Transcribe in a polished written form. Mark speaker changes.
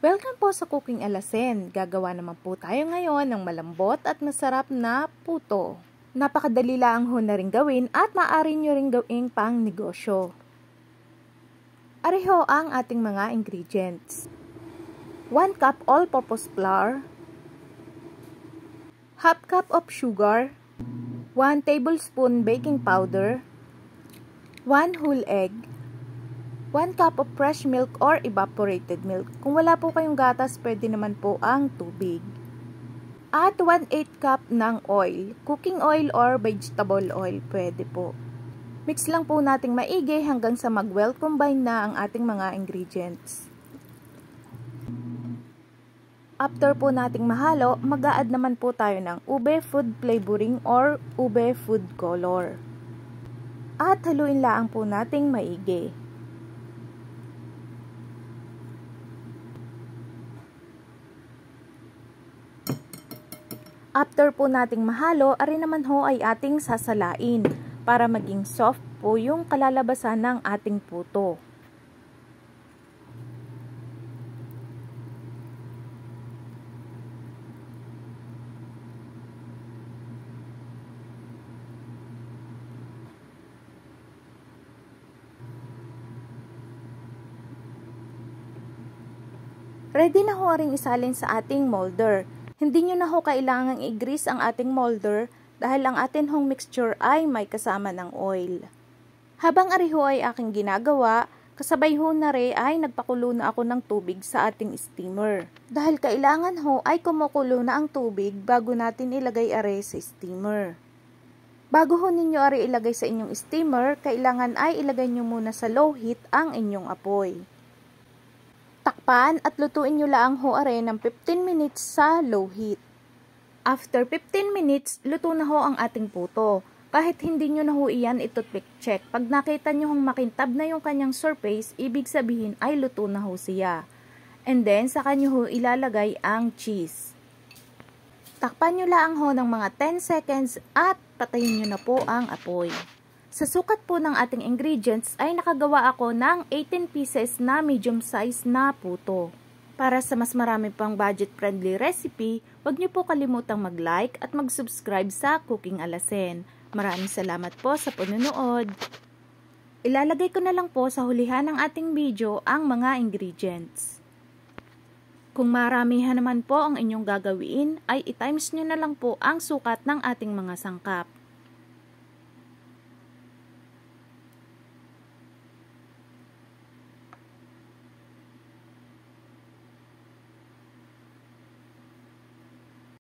Speaker 1: Welcome po sa Cooking Alasen. Gagawa naman po tayo ngayon ng malambot at masarap na puto. Napakadali lang ho na rin gawin at maaari nyo rin gawing pang negosyo. Ariho ang ating mga ingredients. 1 cup all-purpose flour, half cup of sugar, 1 tablespoon baking powder, 1 whole egg, 1 cup of fresh milk or evaporated milk. Kung wala po kayong gatas, pwede naman po ang tubig. At 1/8 cup ng oil, cooking oil or vegetable oil, pwede po. Mix lang po nating maigi hanggang sa mag-well combine na ang ating mga ingredients. After po nating mahalo, mag-a-add naman po tayo ng ube food flavoring or ube food color. At haluin lang po nating maigi. After po nating mahalo, ari naman ho ay ating sasalain para maging soft po yung kalalabasan ng ating puto. Ready na ho ring isalin sa ating molder. Hindi nyo na ho kailangang i-grease ang ating molder dahil ang ating hong mixture ay may kasama ng oil. Habang ari ho ay aking ginagawa, kasabay ho na rin ay nagpakulo na ako ng tubig sa ating steamer. Dahil kailangan ho ay kumukulo na ang tubig bago natin ilagay ari sa steamer. Bago ho ninyo ari ilagay sa inyong steamer, kailangan ay ilagay nyo muna sa low heat ang inyong apoy. Takpan at lutuin nyo lang ho are ng 15 minutes sa low heat. After 15 minutes, luto na ho ang ating puto. Kahit hindi nyo na ho iyan ito-toothpick check. Pag nakita nyo hong makintab na yung kanyang surface, ibig sabihin ay luto na ho siya. And then, saka nyo ho ilalagay ang cheese. Takpan nyo lang ho ng mga 10 seconds at patayin nyo na po ang apoy. Sa sukat po ng ating ingredients ay nakagawa ako ng 18 pieces na medium size na puto. Para sa mas marami pang budget-friendly recipe, huwag niyo po kalimutang mag-like at mag-subscribe sa Cooking Alasen. Maraming salamat po sa panonood. Ilalagay ko na lang po sa hulihan ng ating video ang mga ingredients. Kung maramihan naman po ang inyong gagawin, ay i-times nyo na lang po ang sukat ng ating mga sangkap.